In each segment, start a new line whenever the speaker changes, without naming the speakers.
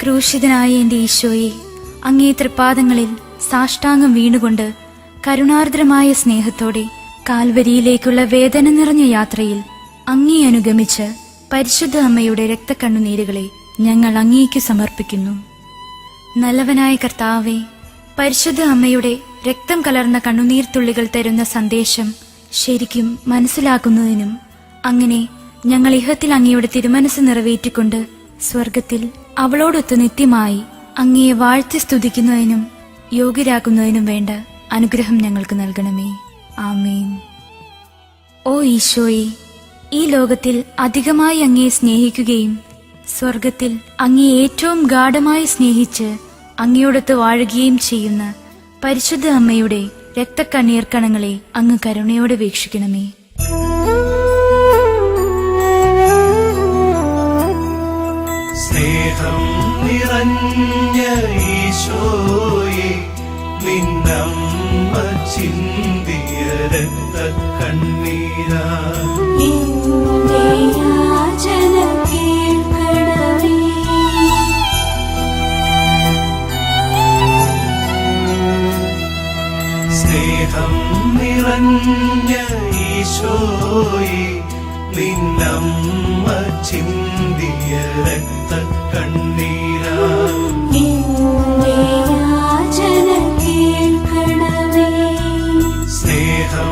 ക്രൂശിതനായ എൻ്റെ ഈശോയെ, അങ്ങേ തൃപ്പാദങ്ങളിൽ സാഷ്ടാംഗം വീണുകൊണ്ട് കരുണാർദ്രമായ സ്നേഹത്തോടെ കാൽവരിയിലേക്കുള്ള വേദന നിറഞ്ഞ യാത്രയിൽ അങ്ങേ അനുഗമിച്ച് പരിശുദ്ധ അമ്മയുടെ രക്തക്കണ്ണുനീരുകളെ ഞങ്ങൾ അങ്ങേക്ക് സമർപ്പിക്കുന്നു. നല്ലവനായ കർത്താവേ, പരിശുദ്ധ അമ്മയുടെ രക്തം കലർന്ന കണ്ണുനീർത്തുള്ളികൾ തരുന്ന സന്ദേശം ശരിക്കും മനസ്സിലാക്കുന്നതിനും അങ്ങനെ ഞങ്ങൾ ഇഹത്തിൽ അങ്ങയുടെ തിരുമനസ് നിറവേറ്റിക്കൊണ്ട് സ്വർഗത്തിൽ അവളോടൊത്ത് നിത്യമായി അങ്ങയെ വാഴ്ത്തി സ്തുതിക്കുന്നതിനും യോഗ്യരാക്കുന്നതിനും വേണ്ട അനുഗ്രഹം ഞങ്ങൾക്ക് നൽകണമേ. ആമേൻ. ഓ ഈശോയെ, ഈ ലോകത്തിൽ അധികമായി അങ്ങയെ സ്നേഹിക്കുകയും സ്വർഗത്തിൽ അങ്ങയെ ഏറ്റവും ഗാഢമായി സ്നേഹിച്ച് അങ്ങയോടൊത്ത് വാഴുകയും ചെയ്യുന്ന പരിശുദ്ധ അമ്മയുടെ രക്തക്കണ്ണീർ കണങ്ങളെ അങ്ങ് കരുണയോടെ വീക്ഷിക്കണമേ.
സ്നേഹം നിറഞ്ഞ ഈശോയെ, നിന്നമ്മ ചിന്തിയ രക്തക്കണ്ണീരാ സ്നേഹം നിറഞ്ഞ ഈശോയെ, നിന്നമ്മ ചിന്തിയ രക്തക്കണ്ണീരാ സ്നേഹം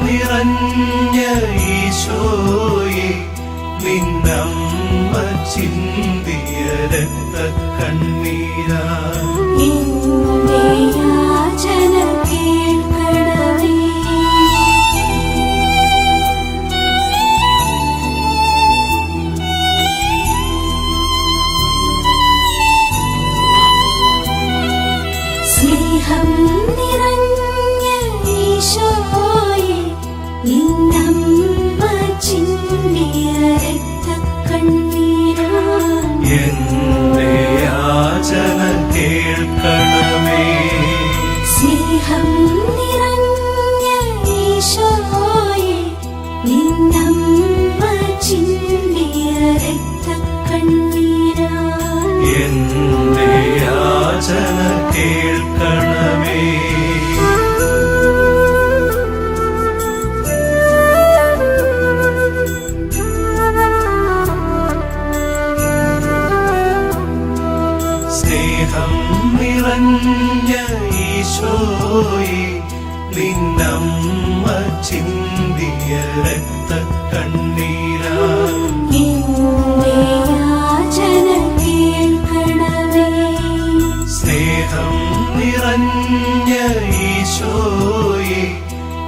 നിറഞ്ഞ ഈശോയെ, നിന്നമ്മ ചിന്തിയ രക്തക്കണ്ണീരാ
സ്നേഹം നിറഞ്ഞ ഈശോയെ, നിന്നമ്മ ചിന്തിയ രക്തക്കണ്ണീരാ
എന്റെ യാചന കേൾക്കണമേ.
സ്നേഹം നിറഞ്ഞ ഈശോയെ, നിന്നമ്മ ചിന്തിയ രക്തക്കണ്ണീരാ
എന്റെ യാചന കേൾക്കണമേ. സ്നേഹം നിറഞ്ഞ ഈശോയെ, നിന്നമ്മ ചിന്തിയ രക്തക്കണ്ണീരാ സ്നേഹം നിറഞ്ഞ ഈശോയെ,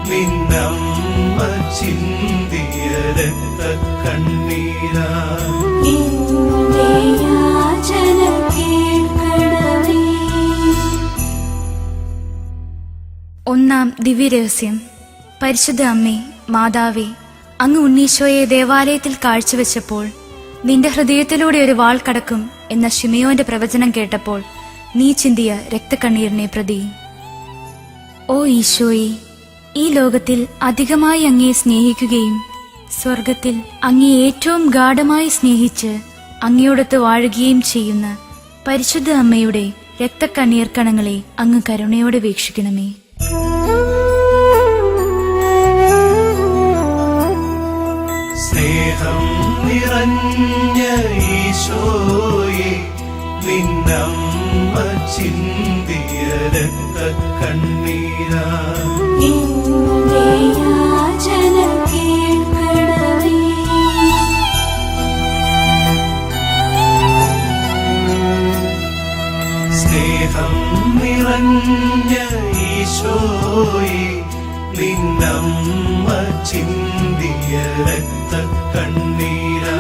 നിന്നമ്മ ചിന്തിയ രക്തക്കണ്ണീരാ
ഒന്നാം ദിവ്യരഹസ്യം. പരിശുദ്ധ അമ്മേ, മാതാവേ, അങ്ങ് ഉണ്ണീശോയെ ദേവാലയത്തിൽ കാഴ്ചവെച്ചപ്പോൾ നിന്റെ ഹൃദയത്തിലൂടെ ഒരു വാൾ കടക്കും എന്ന ശിമയോന്റെ പ്രവചനം കേട്ടപ്പോൾ നീ ചിന്തിയ രക്തക്കണ്ണീരിനെ പ്രതി. ഓ ഈശോയെ, ഈ ലോകത്തിൽ അധികമായി അങ്ങയെ സ്നേഹിക്കുകയും സ്വർഗത്തിൽ അങ്ങയെ ഏറ്റവും ഗാഢമായി സ്നേഹിച്ച് അങ്ങയോടൊത്ത് വാഴുകയും ചെയ്യുന്ന പരിശുദ്ധ അമ്മയുടെ രക്തക്കണ്ണീർ കണങ്ങളെ അങ്ങ് കരുണയോടെ വീക്ഷിക്കണമേ.
സ്നേഹം നിറഞ്ഞ ഈശോയെ, നിന്നമ്മ ചിന്തിയ രക്തക്കണ്ണീരാ സ്നേഹം നിറഞ്ഞ ഈശോയെ, നിന്നമ്മ ചിന്തിയ രക്തക്കണ്ണീരാ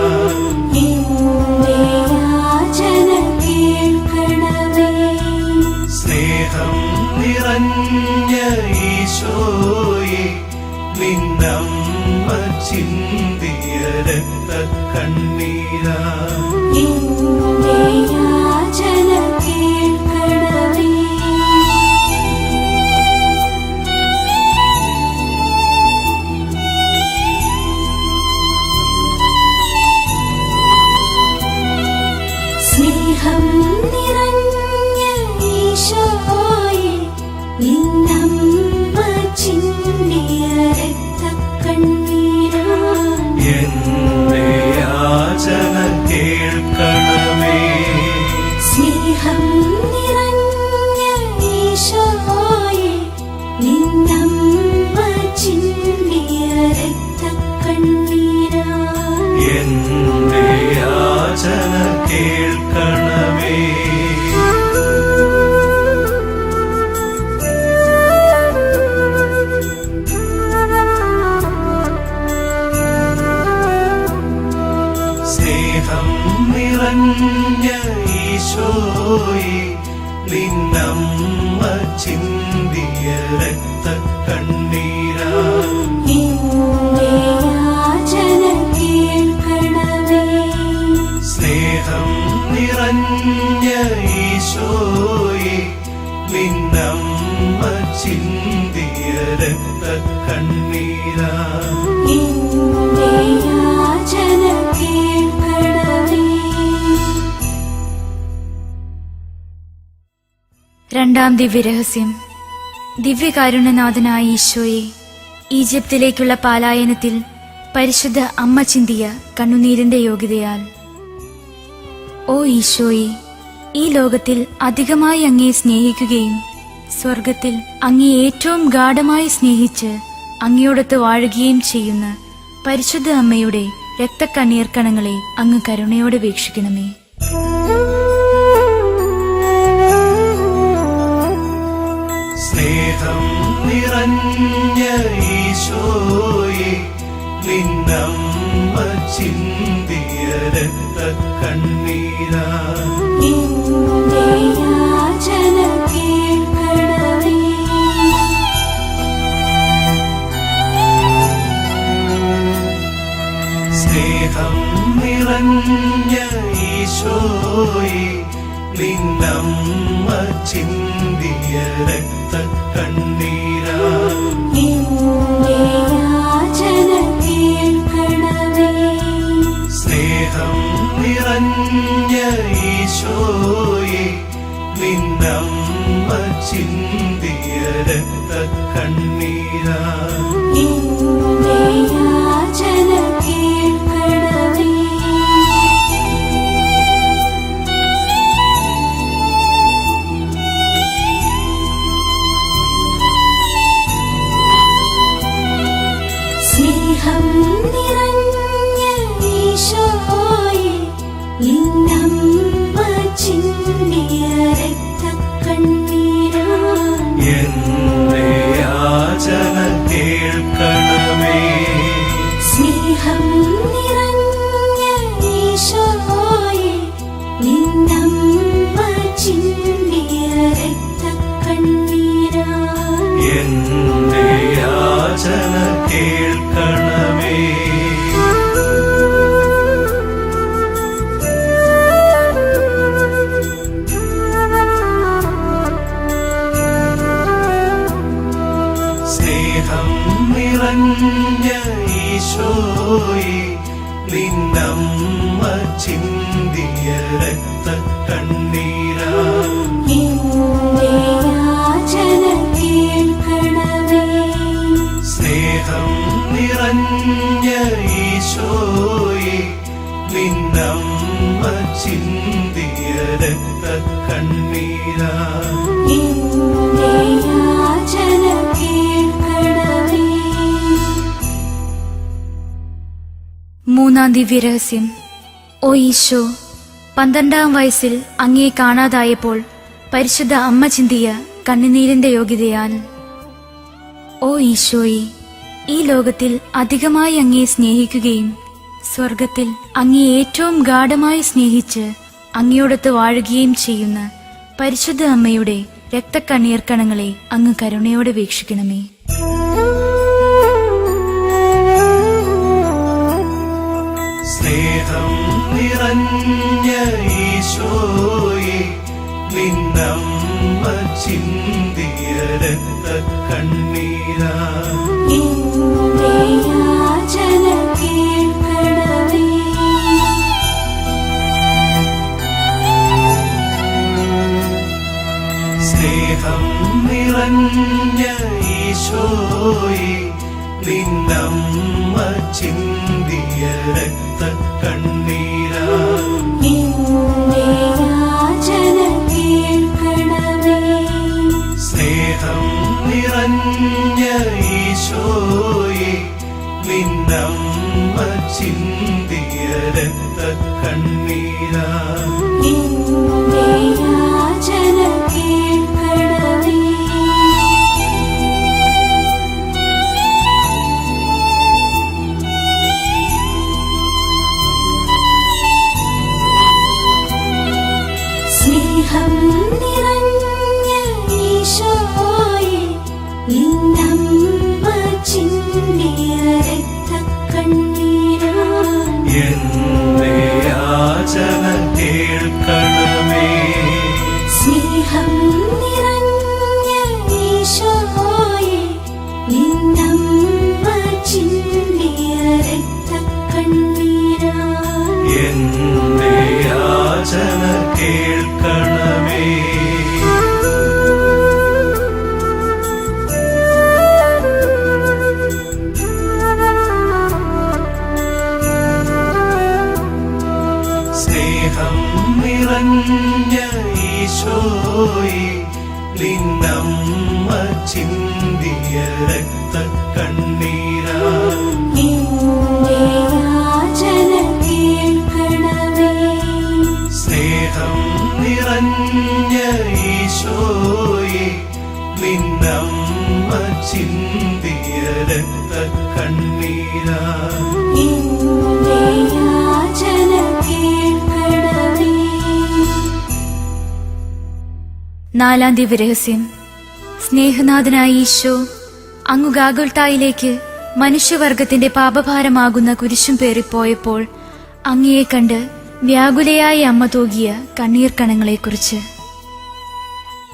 സ്നേഹം നിറഞ്ഞ ഈശോയെ, നിന്നമ്മ ചിന്തിയ രക്തക്കണ്ണീരാ
സ്നേഹം നിറഞ്ഞ ഈശോയെ നിന്നമ്മ ചിന്തിയ രക്തക്കണ്ണീരാ
എന്റെ യാചന കേൾക്കണമേ.
സ്നേഹം നിറഞ്ഞ ഈശോയെ നിന്നമ്മ ചിന്തിയ രക്തക്കണ്ണീരാ
എന്റെ യാചന കേൾക്കണമേ. സ്നേഹം നിറഞ്ഞ ഈശോയെ നിന്നമ്മ ചിന്തിയ രക്തക്കണ്ണീരാ
എന്റെ യാചന കേൾക്കണമേ.
സ്നേഹം നിറഞ്ഞ ഈശോയെ നിന്നമ്മ ചിന്തിയ രക്തക്കണ്ണീരാ
എന്റെ യാചന കേൾക്കണമേ.
രണ്ടാം ദിവ്യരഹസ്യം. ദിവ്യകാരുണ്യനാഥനായ ഈശോയെ, ഈജിപ്തിലേക്കുള്ള പാലായനത്തിൽ പരിശുദ്ധ അമ്മ ചിന്തിയ കണ്ണുനീരിന്റെ യോഗ്യതയാൽ. ഓ ഈശോയെ, ഈ ലോകത്തിൽ അധികമായി അങ്ങയെ സ്നേഹിക്കുകയും സ്വർഗത്തിൽ അങ്ങയെ ഏറ്റവും ഗാഢമായി സ്നേഹിച്ച് അങ്ങയോടൊത്ത് വാഴുകയും ചെയ്യുന്ന പരിശുദ്ധ അമ്മയുടെ രക്തക്കണ്ണീർ കണങ്ങളെ അങ്ങ് കരുണയോടെ വീക്ഷിക്കണമേ.
സ്നേഹം നിറഞ്ഞ ഈശോയെ നിന്നമ്മ ചിന്തിയ രക്തക്കണ്ണീരാ
എന്റെ യാചന കേൾക്കണമേ.
സ്നേഹം നിറഞ്ഞ ഈശോയെ നിന്നമ്മ ചിന്തിയ രക്തക്കണ്ണീരാ
എന്റെ യാചന കേൾക്കണമേ.
സ്നേഹം നിറഞ്ഞ ഈശോയെ നിന്നമ്മ ചിന്തിയ രക്തക്കണ്ണീരാ
എന്റെ യാചന കേൾക്കണമേ. സ്നേഹം നിറഞ്ഞ ഈശോയെ നിന്നമ്മ ചിന്തിയ രക്തക്കണ്ണീരാ
എന്റെ യാചന കേൾക്കണമേ.
സ്നേഹം നിറഞ്ഞ ഈശോയെ നിന്നമ്മ ചിന്തിയ രക്തക്കണ്ണീരാ
എന്റെ യാചന കേൾക്കണമേ. സ്നേഹം നിറഞ്ഞ ഈശോയെ നിന്നമ്മ ചിന്തിയ രക്തക്കണ്ണീരാ
എന്റെ യാചന കേൾക്കണമേ.
സ്നേഹം നിറഞ്ഞ ഈശോയെ നിന്നമ്മ ചിന്തിയ രക്തക്കണ്ണീരാ
എന്റെ യാചന കേൾക്കണമേ.
മൂന്നാം ദിവ്യരഹസ്യം. ഓ ഈശോ, 12-ാം വയസ്സിൽ അങ്ങയെ കാണാതായപ്പോൾ പരിശുദ്ധ അമ്മ ചിന്തിയ കണ്ണുനീരിന്റെ യോഗ്യതയാൽ. ഓ ഈശോയെ, ഈ ലോകത്തിൽ അധികമായി അങ്ങയെ സ്നേഹിക്കുകയും സ്വർഗത്തിൽ അങ്ങയെ ഏറ്റവും ഗാഢമായി സ്നേഹിച്ച് അങ്ങയോടൊത്ത് വാഴുകയും ചെയ്യുന്ന പരിശുദ്ധ അമ്മയുടെ രക്തക്കണ്ണീർ കണങ്ങളെ അങ്ങ് കരുണയോടെ വീക്ഷിക്കണമേ.
സ്നേഹം നിറഞ്ഞ ഈശോയെ നിന്നമ്മ ചിന്തിയ രക്തക്കണ്ണീരാ
എന്റെ യാചന കേൾക്കണമേ.
സ്നേഹം നിറഞ്ഞ ഈശോയെ നിന്നമ്മ ചിന്തിയ രക്തക്കണ്ണീരാ
എന്റെ യാചന കേൾക്കണമേ.
സ്നേഹം നിറഞ്ഞ ഈശോയെ നിന്നമ്മ ചിന്തിയ രക്തക്കണ്ണീരാ
എന്റെ യാചന കേൾക്കണമേ. സ്നേഹം നിറഞ്ഞ ഈശോയെ നിന്നമ്മ ചിന്തിയ രക്തക്കണ്ണീരാ
എന്റെ യാചന കേൾക്കണമേ.
സ്നേഹം നിറഞ്ഞ ഈശോയെ നിന്നമ്മ ചിന്തിയ രക്തക്കണ്ണീരാ
എന്റെ യാചന കേൾക്കണമേ. സ്നേഹം നിറഞ്ഞ ഈശോയെ നിന്നമ്മ ചിന്തിയ രക്തക്കണ്ണീരാ
എന്റെ യാചന കേൾക്കണമേ.
സ്നേഹം നിറഞ്ഞ ഈശോയെ നിന്നമ്മ ചിന്തിയ രക്തക്കണ്ണീരാ
എന്റെ യാചന കേൾക്കണമേ.
നാലാം ദിവ്യരഹസ്യം. സ്നേഹനാഥനായ ഈശോ അങ്ങു ഗാഗുൽത്തായിലേക്ക് മനുഷ്യവർഗത്തിന്റെ പാപഭാരമാകുന്ന കുരിശും പേറിപ്പോയപ്പോൾ അങ്ങയെ കണ്ട് വ്യാകുലയായി അമ്മ തൂകിയ കണ്ണീർ കണങ്ങളെക്കുറിച്ച്.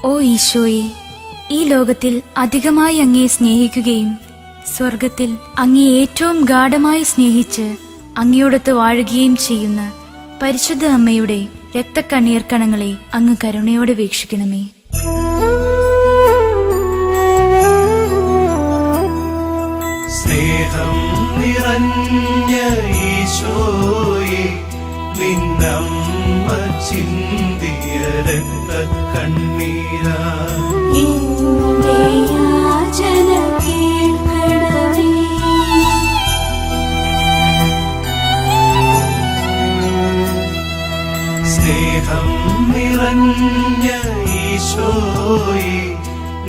ഓ ഈശോയെ, ഈ ലോകത്തിൽ അധികമായി അങ്ങയെ സ്നേഹിക്കുകയും സ്വർഗത്തിൽ അങ്ങയെ ഏറ്റവും ഗാഢമായി സ്നേഹിച്ച് അങ്ങയോടൊത്ത് വാഴുകയും ചെയ്യുന്ന പരിശുദ്ധ അമ്മയുടെ രക്തക്കണ്ണീർ കണങ്ങളെ അങ്ങ് കരുണയോടെ വീക്ഷിക്കണമേ.
സ്നേഹം നിറഞ്ഞ ഈശോയെ നിന്നമ്മ ചിന്തിയ രക്തക്കണ്ണീരാ
എന്റെ യാചന കേൾക്കണമേ.
സ്നേഹം നിറഞ്ഞ ഈശോയെ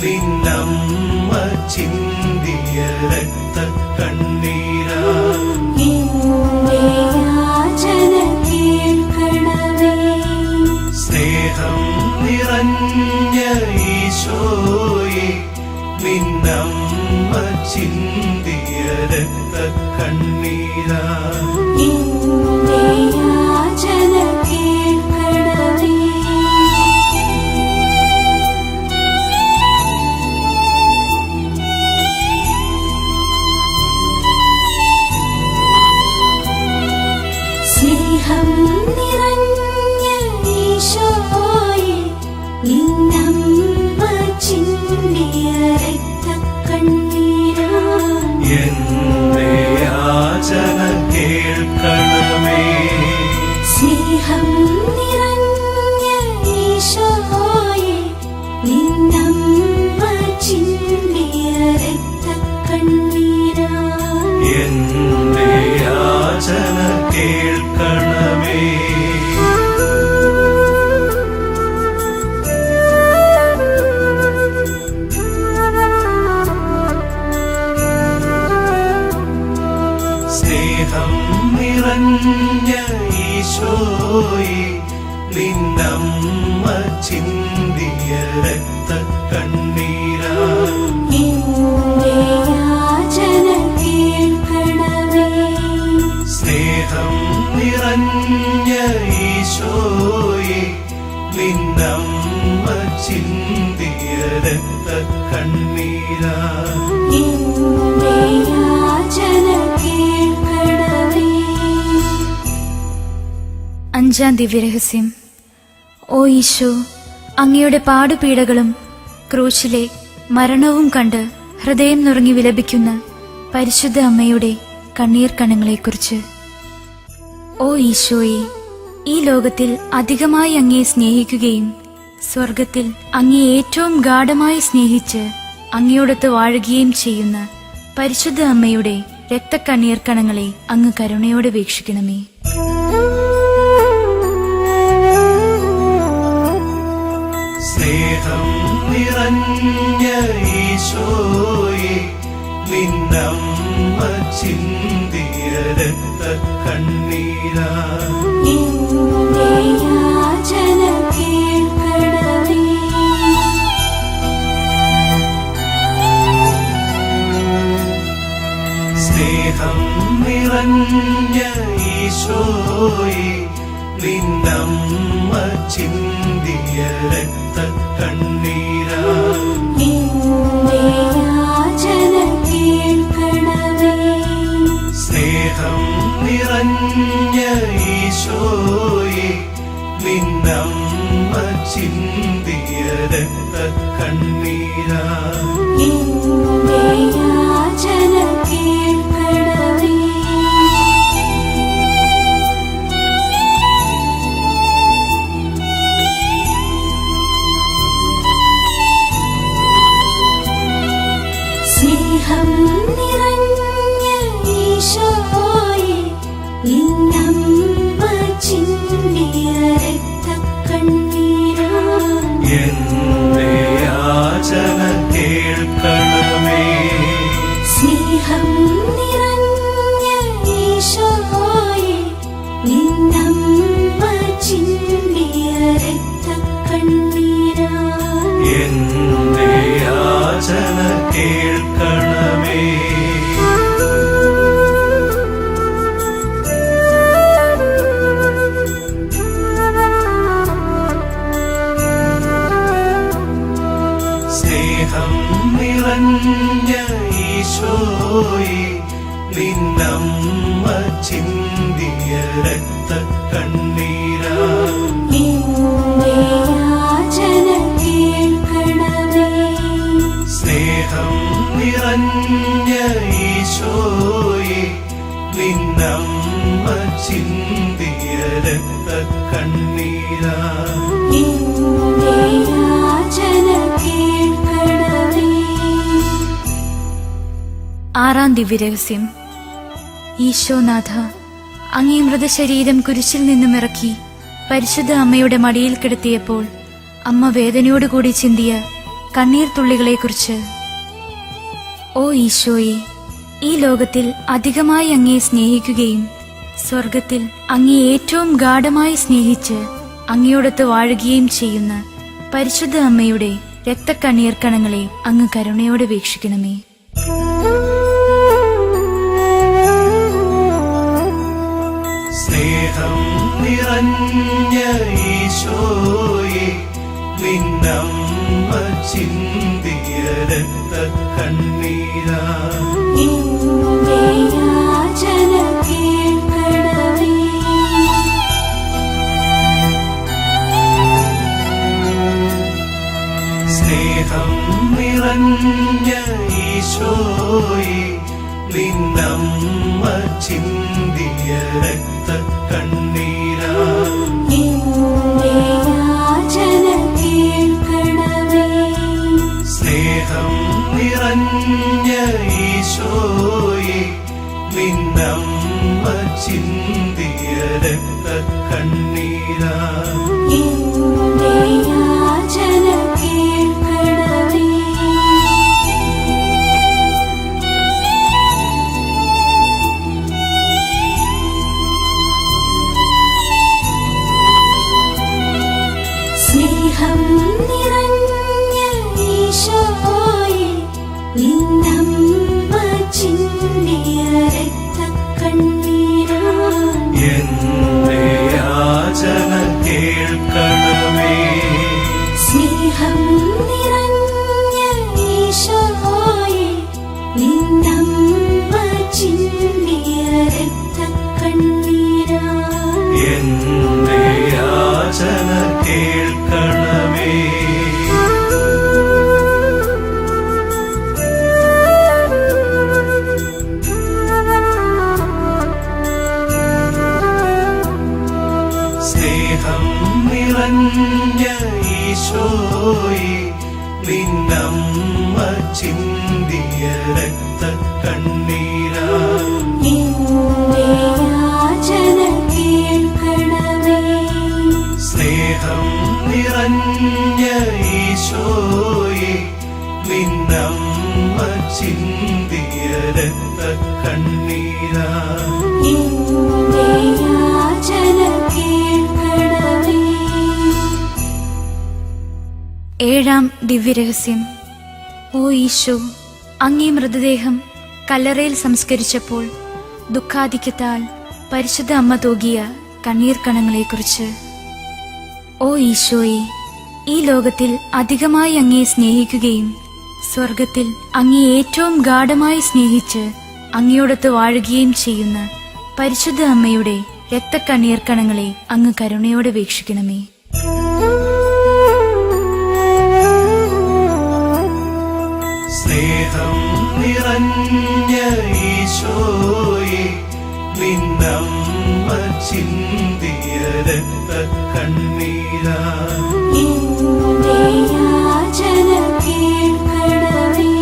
നിന്നമ്മ ചിന്തിയ രക്തക്കണ്ണീരാ
എന്റെ യാചന കേൾക്കണമേ.
സ്നേഹം നിറഞ്ഞ ഈശോയെ നിന്നമ്മ ചിന്തിയ രക്തക്കണ്ണീരാ
എന്റെ യാചന കേൾക്കണമേ. സ്നേഹം നിറഞ്ഞ ഈശോയെ നിന്നമ്മ ചിന്തിയ രക്തക്കണ്ണീരാ
എന്റെ യാചന കേൾക്കണമേ.
സ്നേഹം നിറഞ്ഞ ഈശോയെ നിന്നമ്മ ചിന്തിയ രക്തക്കണ്ണീരാ
എന്റെ യാചന കേൾക്കണമേ. സ്നേഹം നിറഞ്ഞ ഈശോയെ നിന്നമ്മ ചിന്തിയ രക്തക്കണ്ണീരാ
എന്റെ യാചന കേൾക്കണമേ.
സ്നേഹം നിറഞ്ഞ ഈശോയെ നിന്നമ്മ ചിന്തിയ രക്തക്കണ്ണീരാ
എന്റെ യാചന കേൾക്കണമേ.
അഞ്ചാം ദിവ്യരഹസ്യം. ഓ ഈശോ, അങ്ങയുടെ പാടുപീഡകളും ക്രൂശിലെ മരണവും കണ്ട് ഹൃദയം നുറുങ്ങി വിലപിക്കുന്ന പരിശുദ്ധ അമ്മയുടെ കണ്ണീർ കണങ്ങളെക്കുറിച്ച്. ഓ ഈശോയെ, ഈ ലോകത്തിൽ അധികമായി അങ്ങയെ സ്നേഹിക്കുകയും സ്വർഗത്തിൽ അങ്ങയെ ഏറ്റവും ഗാഢമായി സ്നേഹിച്ച് അങ്ങയോടൊത്ത് വാഴുകയും ചെയ്യുന്ന പരിശുദ്ധ അമ്മയുടെ രക്തക്കണ്ണീർ കണങ്ങളെ അങ്ങ് കരുണയോടെ വീക്ഷിക്കണമേ.
സ്നേഹം നിറഞ്ഞ ഈശോയെ, നിന്നമ്മ ചിന്തിയ രക്തക്കണ്ണീരാ
എന്റെ യാചന കേൾക്കണമേ.
സ്നേഹം നിറഞ്ഞ ഈശോയെ, നിന്നമ്മ ചിന്തിയ രക്തക്കണ്ണീരാ
എന്റെ യാചന കേൾക്കണമേ.
സ്നേഹം നിറഞ്ഞ ഈശോയെ, നിന്നമ്മ ചിന്തിയ രക്തക്കണ്ണീരാ
എന്റെ യാചന കേൾക്കണമേ. സ്നേഹം നിറഞ്ഞ ഈശോയെ, നിന്നമ്മ ചിന്തിയ രക്തക്കണ്ണീരാ
എന്റെ യാചന കേൾക്കണമേ.
സ്നേഹം നിറഞ്ഞ ഈശോയെ, നിന്നമ്മ ചിന്തിയ രക്തക്കണ്ണീരാ
എന്റെ യാചന കേൾക്കണമേ. സ്നേഹം നിറഞ്ഞ ഈശോയെ, നിന്നമ്മ ചിന്തിയ രക്തക്കണ്ണീരാ
എന്റെ യാചന കേൾക്കണമേ.
സ്നേഹം നിറഞ്ഞ ഈശോയെ, നിന്നമ്മ ചിന്തിയ രക്തക്കണ്ണീരാ
എന്റെ യാചന കേൾക്കണമേ.
ആറാം ദിവ്യരഹസ്യം. ഈശോനാഥ, അങ്ങേ മൃതശരീരം കുരിശിൽ നിന്നും ഇറക്കി പരിശുദ്ധ അമ്മയുടെ മടിയിൽ കിടത്തിയപ്പോൾ അമ്മ വേദനയോടുകൂടി ചിന്തിയ കണ്ണീർ തുള്ളികളെക്കുറിച്ച്. ഓ ഈശോയെ, ഈ ലോകത്തിൽ അധികമായി അങ്ങയെ സ്നേഹിക്കുകയും സ്വർഗത്തിൽ അങ്ങയെ ഏറ്റവും ഗാഢമായി സ്നേഹിച്ച് അങ്ങയോടൊത്ത് വാഴുകയും ചെയ്യുന്ന പരിശുദ്ധ അമ്മയുടെ രക്തക്കണ്ണീർ കണങ്ങളെ അങ്ങ് കരുണയോടെ വീക്ഷിക്കണമേ.
സ്നേഹം നിറഞ്ഞ ഈശോയെ, നിന്നമ്മ ചിന്തിയ രക്തക്കണ്ണീരാ
എന്റെ യാചന കേൾക്കണമേ.
സ്നേഹം നിറഞ്ഞ ഈശോയെ, നിന്നമ്മ ചിന്തിയ രക്തക്കണ്ണീരാ
എന്റെ യാചന കേൾക്കണമേ.
സ്നേഹം നിറഞ്ഞ ഈശോയെ, നിന്നമ്മ ചിന്തിയ രക്തക്കണ്ണീരാ
എന്റെ യാചന കേൾക്കണമേ. സ്നേഹം നിറഞ്ഞ ഈശോയെ, നിന്നമ്മ ചിന്തിയ രക്തക്കണ്ണീരാ
എന്റെ യാചന കേൾക്കണമേ.
സ്നേഹം നിറഞ്ഞ ഈശോയെ, നിന്നമ്മ ചിന്തിയ രക്തക്കണ്ണീരാ
എന്റെ യാചന കേൾക്കണമേ. നിന്നമ്മ ചിന്തിയ രക്തക്കണ്ണീരാ
എന്റെ യാചന കേൾക്കണമേ.
സ്നേഹം നിറഞ്ഞ ഈശോയെ നിന്നമ്മ ചിന്തിയ രക്തക്കണ്ണീരാ
എന്റെ യാചന കേൾക്കണമേ.
ഏഴാം ദിവ്യരഹസ്യം. ഓ ഈശോ, അങ്ങേ മൃതദേഹം കല്ലറയിൽ സംസ്കരിച്ചപ്പോൾ ദുഃഖാധിക്യത്താൽ പരിശുദ്ധ അമ്മ തൂകിയ കണ്ണീർ കണങ്ങളെക്കുറിച്ച്. ഓ ഈശോയെ, ഈ ലോകത്തിൽ അധികമായി അങ്ങയെ സ്നേഹിക്കുകയും സ്വർഗത്തിൽ അങ്ങേ ഏറ്റവും ഗാഢമായി സ്നേഹിച്ച് അങ്ങയോടൊത്ത് വാഴുകയും ചെയ്യുന്ന പരിശുദ്ധ അമ്മയുടെ രക്തക്കണ്ണീർ കണങ്ങളെ അങ്ങ് കരുണയോടെ വീക്ഷിക്കണമേ.
സ്നേഹം നിറഞ്ഞ ഈശോയെ നിന്നമ്മ ചിന്തിയ രക്തക്കണ്ണീരാ
എന്റെ യാചന കേൾക്കണമേ.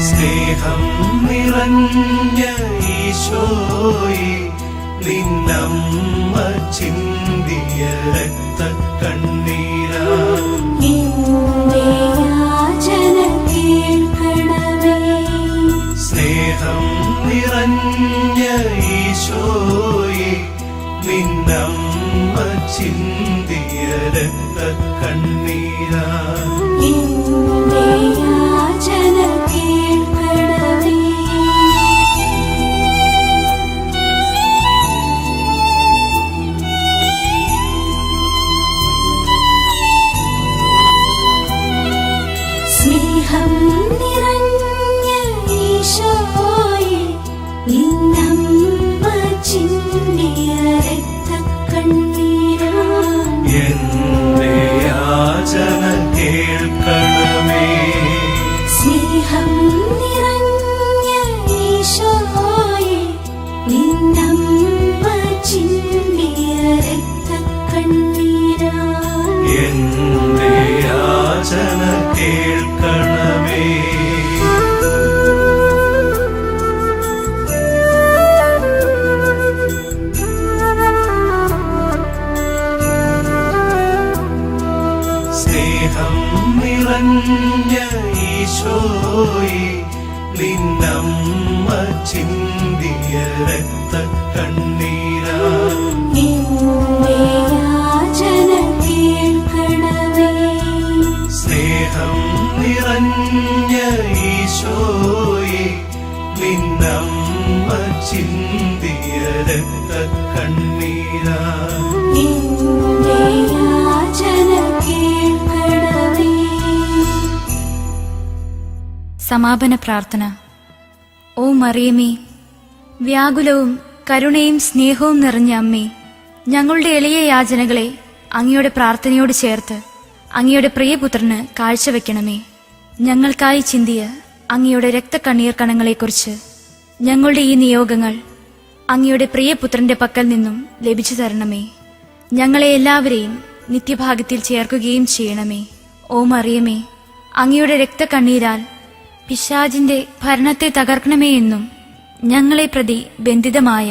സ്നേഹം നിറഞ്ഞ ഈശോയെ നിന്നമ്മ ചിന്തിയ രക്തക്കണ്ണീരാ
എന്റെ യാചന കേൾക്കണമേ.
സ്നേഹം നിറഞ്ഞ ഈശോയെ നിന്നമ്മ ചിന്തിയ രക്തക്കണ്ണീരാ
എന്റെ യാചന കേൾക്കണമേ. സ്നേഹം നിറഞ്ഞ ഈശോയെ നിന്നമ്മ ചിന്തിയ രക്തക്കണ്ണീരാ
എന്റെ യാചന കേൾക്കണമേ
സ്നേഹം നിറഞ്ഞ ഈശോയെ നിന്നമ്മ ചിന്തിയ രക്തക്കണ്ണീരാ
എന്റെ യാചന കേൾക്കണമേ സ്നേഹം നിറഞ്ഞ ഈശോയെ നിന്നമ്മ ചിന്തിയ രക്തക്കണ്ണീരാ
എന്റെ യാചന കേൾക്കണമേ.
സ്നേഹം നിറഞ്ഞ ഈശോയെ നിന്നമ്മ ചിന്തിയ രക്തക്കണ്ണീരാ
എന്റെ യാചന കേൾക്കണമേ.
സമാപന പ്രാർത്ഥന. ഓ മറിയമേ, വ്യാകുലവും കരുണയും സ്നേഹവും നിറഞ്ഞ അമ്മേ, ഞങ്ങളുടെ എളിയ യാചനകളെ അങ്ങയുടെ പ്രാർത്ഥനയോട് ചേർത്ത് അങ്ങയുടെ പ്രിയപുത്രന് കാഴ്ചവെക്കണമേ. ഞങ്ങൾക്കായി ചിന്തിയ അങ്ങയുടെ രക്തക്കണ്ണീർ കണങ്ങളെക്കുറിച്ച് ഞങ്ങളുടെ ഈ നിയോഗങ്ങൾ അങ്ങയുടെ പ്രിയപുത്രന്റെ പക്കൽ നിന്നും ലഭിച്ചു തരണമേ. ഞങ്ങളെ എല്ലാവരെയും നിത്യഭാഗ്യത്തിൽ ചേർക്കുകയും ചെയ്യണമേ. ഓ മറിയമേ, അങ്ങയുടെ രക്തക്കണ്ണീരാൽ പിശാചിന്റെ ഭരണത്തെ തകർക്കണമേ എന്നും ഞങ്ങളെ പ്രതി ബന്ധിതമായ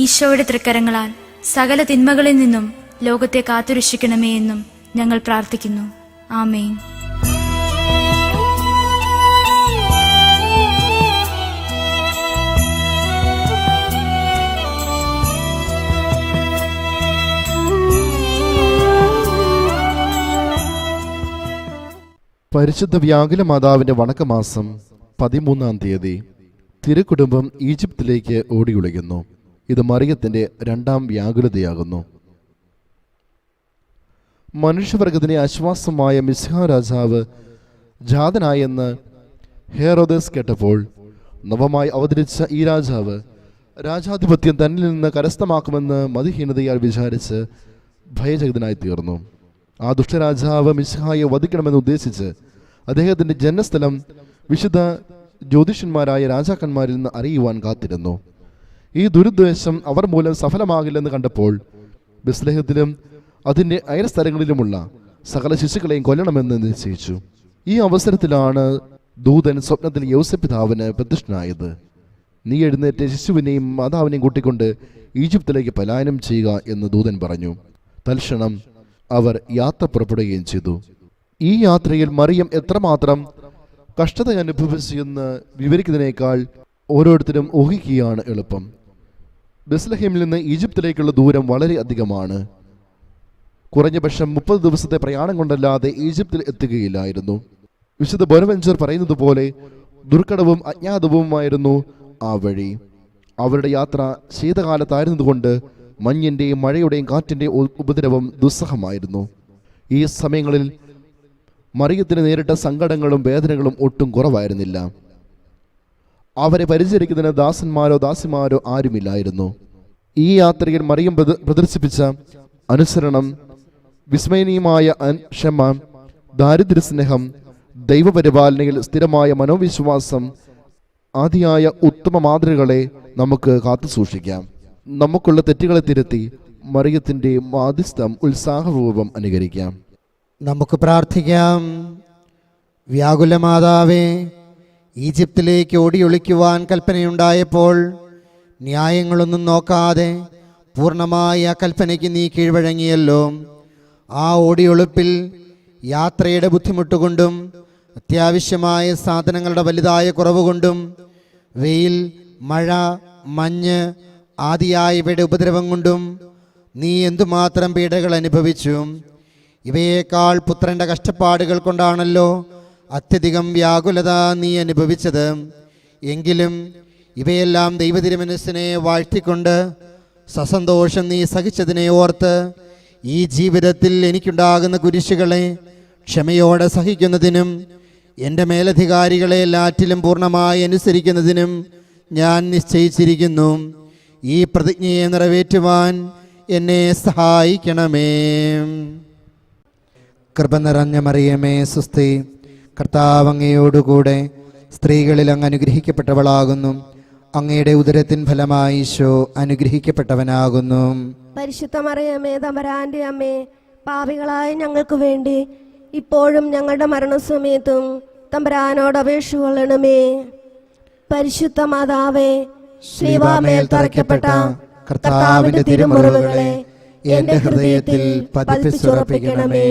ഈശോയുടെ തൃക്കരങ്ങളാൽ സകല തിന്മകളിൽ നിന്നും ലോകത്തെ കാത്തുരക്ഷിക്കണമേ എന്നും ഞങ്ങൾ പ്രാർത്ഥിക്കുന്നു. ആമേൻ.
പരിശുദ്ധ വ്യാകുല മാതാവിന്റെ വണക്കമാസം 13-ാം തീയതി തിരുക്കുടുംബം ഈജിപ്തിലേക്ക് ഓടിയുളയുന്നു. ഇത് മറിയത്തിന്റെ രണ്ടാം വ്യാകുലതയാകുന്നു. മനുഷ്യവർഗത്തിന് ആശ്വാസമായ മിശിഹാ രാജാവ് ജാതനായെന്ന് ഹെറോദസ് കേട്ടപ്പോൾ നവമായി അവതരിച്ച ഈ രാജാവ് രാജാധിപത്യം തന്നിൽ നിന്ന് കരസ്ഥമാക്കുമെന്ന് മതിഹീനതയാൽ വിചാരിച്ച് ഭയചകിതനായി തീർന്നു. ആ ദുഷ്ടരാജാവ് മിശിഹായെ വധിക്കണമെന്ന് ഉദ്ദേശിച്ച് അദ്ദേഹത്തിന്റെ ജന്മസ്ഥലം വിശുദ്ധ ജ്യോതിഷന്മാരായ രാജാക്കന്മാരിൽ നിന്ന് അറിയുവാൻ കാത്തിരുന്നു. ഈ ദുരുദ്ദേശം അവർ മൂലം സഫലമാകില്ലെന്ന് കണ്ടപ്പോൾ ബെത്ലഹേമിലും അതിൻ്റെ അയൽ സ്ഥലങ്ങളിലുമുള്ള സകല ശിശുക്കളെയും കൊല്ലണമെന്ന് നിശ്ചയിച്ചു. ഈ അവസരത്തിലാണ് ദൂതൻ സ്വപ്നത്തിൽ യോസേഫ് പിതാവിന് പ്രത്യക്ഷനായത്. നീ എഴുന്നേറ്റ് ശിശുവിനെയും മാതാവിനെയും കൂട്ടിക്കൊണ്ട് ഈജിപ്തിലേക്ക് പലായനം ചെയ്യുക എന്ന് ദൂതൻ പറഞ്ഞു. തൽക്ഷണം അവർ യാത്ര പുറപ്പെടുകയും ചെയ്തു. ഈ യാത്രയിൽ മറിയം എത്രമാത്രം കഷ്ടത അനുഭവിച്ചു എന്ന് വിവരിക്കുന്നതിനേക്കാൾ ഓരോരുത്തരും ഊഹിക്കുകയാണ് എളുപ്പം. ബെത്ലഹേമിൽ നിന്ന് ഈജിപ്തിലേക്കുള്ള ദൂരം വളരെ അധികമാണ്. കുറഞ്ഞപക്ഷം 30 ദിവസത്തെ പ്രയാണം കൊണ്ടല്ലാതെ ഈജിപ്തിൽ എത്തുകയില്ലായിരുന്നു. വിശുദ്ധ ബൊനവെഞ്ചർ പറയുന്നത് പോലെ ദുർഘടവും അജ്ഞാതവുമായിരുന്നു ആ വഴി. അവരുടെ യാത്ര ശീതകാലത്തായിരുന്നതുകൊണ്ട് മഞ്ഞിൻ്റെയും മഴയുടെയും കാറ്റിൻ്റെയും ഉപദ്രവം ദുസ്സഹമായിരുന്നു. ഈ സമയങ്ങളിൽ മറിയത്തിന് നേരിട്ട സങ്കടങ്ങളും വേദനകളും ഒട്ടും കുറവായിരുന്നില്ല. അവരെ പരിചരിക്കുന്നതിന് ദാസന്മാരോ ദാസിമാരോ ആരുമില്ലായിരുന്നു. ഈ യാത്രയിൽ മറിയം പ്രദർശിപ്പിച്ച അനുസരണം, വിസ്മയനീയമായ ക്ഷമ, ദാരിദ്ര്യസ്നേഹം, ദൈവപരിപാലനയിൽ സ്ഥിരമായ മനോവിശ്വാസം ആദിയായ ഉത്തമ മാതൃകളെ നമുക്ക് കാത്തു സൂക്ഷിക്കാം. നമുക്കുള്ള തെറ്റുകളെ തിരുത്തി മറിയത്തിൻ്റെ മാധ്യസ്ഥം ഉത്സാഹപൂർവ്വം അനുകരിക്കാം.
നമുക്ക് പ്രാർത്ഥിക്കാം. വ്യാകുലമാതാവേ, ഈജിപ്തിലേക്ക് ഓടിയൊളിക്കുവാൻ കൽപ്പനയുണ്ടായപ്പോൾ ന്യായങ്ങളൊന്നും നോക്കാതെ പൂർണ്ണമായ കൽപ്പനയ്ക്ക് നീ കീഴ്വഴങ്ങിയല്ലോ. ആ ഓടിയൊളിപ്പിൽ യാത്രയുടെ ബുദ്ധിമുട്ടുകൊണ്ടും അത്യാവശ്യമായ സാധനങ്ങളുടെ വലുതായ കുറവുകൊണ്ടും വെയിൽ, മഴ, മഞ്ഞ് ആദിയായവയുടെ ഉപദ്രവം കൊണ്ടും നീ എന്തുമാത്രം പീഡകൾ അനുഭവിച്ചു. ഇവയേക്കാൾ പുത്രൻ്റെ കഷ്ടപ്പാടുകൾ കൊണ്ടാണല്ലോ അത്യധികം വ്യാകുലത നീ അനുഭവിച്ചത്. എങ്കിലും ഇവയെല്ലാം ദൈവതിരുമനസ്സിനെ വാഴ്ത്തിക്കൊണ്ട് സസന്തോഷം നീ സഹിച്ചതിനെ ഓർത്ത് ഈ ജീവിതത്തിൽ എനിക്കുണ്ടാകുന്ന കുരിശുകളെ ക്ഷമയോടെ സഹിക്കുന്നതിനും എൻ്റെ മേലധികാരികളെ എല്ലാറ്റിലും പൂർണ്ണമായി അനുസരിക്കുന്നതിനും ഞാൻ നിശ്ചയിച്ചിരിക്കുന്നു. ഈ പ്രതിജ്ഞയെ നിറവേറ്റുവാൻ എന്നെ സഹായിക്കണമേ. കൃപ നിറഞ്ഞ മറിയമേ, സുസ്തി, കർത്താവ് അങ്ങയോടുകൂടെ സ്ത്രീകളിൽ അങ്ങ് അനുഗ്രഹിക്കപ്പെട്ടവളാകുന്നു. അങ്ങയുടെ ഉദരത്തിൻ ഫലമായി ഈശോ അനുഗ്രഹിക്കപ്പെട്ടവനാകുന്നു.
പരിശുദ്ധ മറിയമേ, തമ്പുരാന്റെ അമ്മേ, പാപികളായ ഞങ്ങൾക്ക് വേണ്ടി ഇപ്പോഴും ഞങ്ങളുടെ മരണസമയത്തും തമ്പുരാനോട് അപേക്ഷ കൊള്ളണമേ. പരിശുദ്ധ മാതാവേ, ശ്രീവാമേൽ തറയ്ക്കപ്പെട്ട കർത്താവിന്റെ തിരുമുറിവുകളെ എന്റെ ഹൃദയത്തിൽ പതിപ്പിച്ചുറപ്പിക്കണമേ.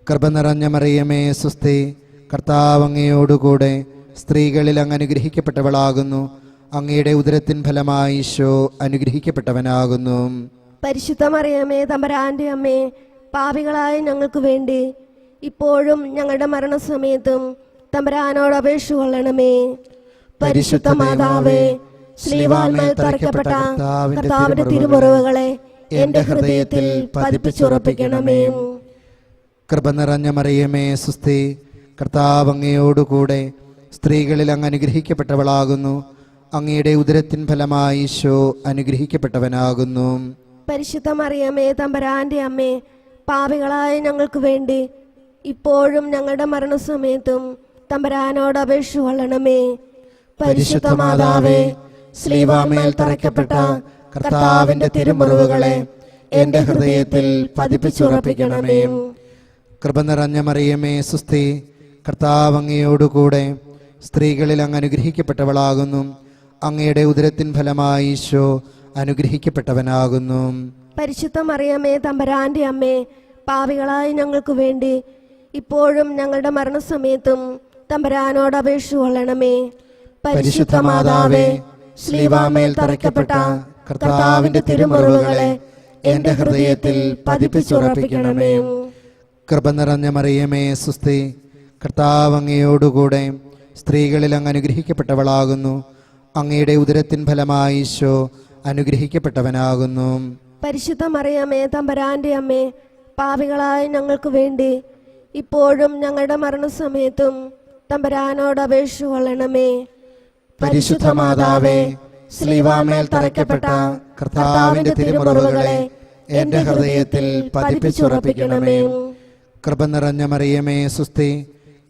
കൃപ നിറഞ്ഞ മറിയമേ, സുസ്തി, കർത്താവ് അങ്ങയോടുകൂടെ സ്ത്രീകളിൽ അങ്ങ് അനുഗ്രഹിക്കപ്പെട്ടവളാകുന്നു. അങ്ങയുടെ ഉദരത്തിൻ ഫലമായി ഈശോ അനുഗ്രഹിക്കപ്പെട്ടവനാകുന്നു.
പരിശുദ്ധ മറിയമേ, തമ്പുരാന്റെ അമ്മേ, പാപികളായ ഞങ്ങൾക്ക് വേണ്ടി ഇപ്പോഴും ഞങ്ങളുടെ മരണസമയത്തും തമ്പുരാനോട് അപേക്ഷ കൊള്ളണമേ. പരിശുദ്ധ മാതാവേ, ശ്രീവാൽമേൽ തറയ്ക്കപ്പെട്ട കർത്താവിന്റെ തിരുമുറിവുകളെ എന്റെ ഹൃദയത്തിൽ പതിപ്പിച്ചുറപ്പിക്കണമേ.
കൃപ നിറഞ്ഞ മറിയമേ, സുസ്തി, കർത്താവ് അങ്ങയോടുകൂടെ സ്ത്രീകളിൽ അങ്ങ് അനുഗ്രഹിക്കപ്പെട്ടവളാകുന്നു. അങ്ങയുടെ ഉദരത്തിൻ ഫലമായി ഈശോ അനുഗ്രഹിക്കപ്പെട്ടവനാകുന്നു.
പരിശുദ്ധ മറിയമേ, തമ്പുരാന്റെ അമ്മേ, പാപികളായ ഞങ്ങൾക്ക് വേണ്ടി ഇപ്പോഴും ഞങ്ങളുടെ മരണസമയത്തും തമ്പുരാനോട് അപേക്ഷ കൊള്ളണമേ.
പരിശുദ്ധ മാതാവേ, ശ്രീവാമേൽ തറയ്ക്കപ്പെട്ട കർത്താവിന്റെ തിരുമുറിവുകളെ എന്റെ ഹൃദയത്തിൽ പതിപ്പിച്ചുറപ്പിക്കണമേ. കൃപ നിറഞ്ഞ മറിയമേ, സുസ്തി, കർത്താവ് അങ്ങയോടുകൂടെ സ്ത്രീകളിൽ അങ്ങ് അനുഗ്രഹിക്കപ്പെട്ടവളാകുന്നു. അങ്ങയുടെ ഉദരത്തിൻ ഫലമായി ഈശോ അനുഗ്രഹിക്കപ്പെട്ടവനാകുന്നു.
പരിശുദ്ധ മറിയമേ, തമ്പുരാന്റെ അമ്മേ, പാപികളായ ഞങ്ങൾക്ക് വേണ്ടി ഇപ്പോഴും ഞങ്ങളുടെ മരണസമയത്തും തമ്പുരാനോട് അപേക്ഷ കൊള്ളണമേ.
പരിശുദ്ധ മാതാവേ, ശ്രീവാമേൽ തറയ്ക്കപ്പെട്ട കർത്താവിന്റെ തിരുമുറിവുകളെ എന്റെ ഹൃദയത്തിൽ പതിപ്പിച്ചുറപ്പിക്കണമേ. കൃപ നിറഞ്ഞ മറിയമേ, സുസ്തി, കർത്താവ് അങ്ങയോടുകൂടെ സ്ത്രീകളിൽ അങ്ങ് അനുഗ്രഹിക്കപ്പെട്ടവളാകുന്നു. അങ്ങയുടെ ഉദരത്തിൻ ഫലമായി ഈശോ അനുഗ്രഹിക്കപ്പെട്ടവനാകുന്നു.
പരിശുദ്ധ മറിയമേ, തമ്പുരാന്റെ അമ്മേ, പാപികളായ ഞങ്ങൾക്ക് വേണ്ടി ഇപ്പോഴും ഞങ്ങളുടെ മരണസമയത്തും തമ്പുരാനോട് അപേക്ഷ കൊള്ളണമേ.
പരിശുദ്ധ മാതാവേ, ശ്രീവാമേൽ തറയ്ക്കപ്പെട്ട കർത്താവിന്റെ തിരുമുറിവുകളെ എന്റെ ഹൃദയത്തിൽ പതിപ്പിച്ചുറപ്പിക്കണമേ. കൃപ നിറഞ്ഞ മറിയമേ, സുസ്തി,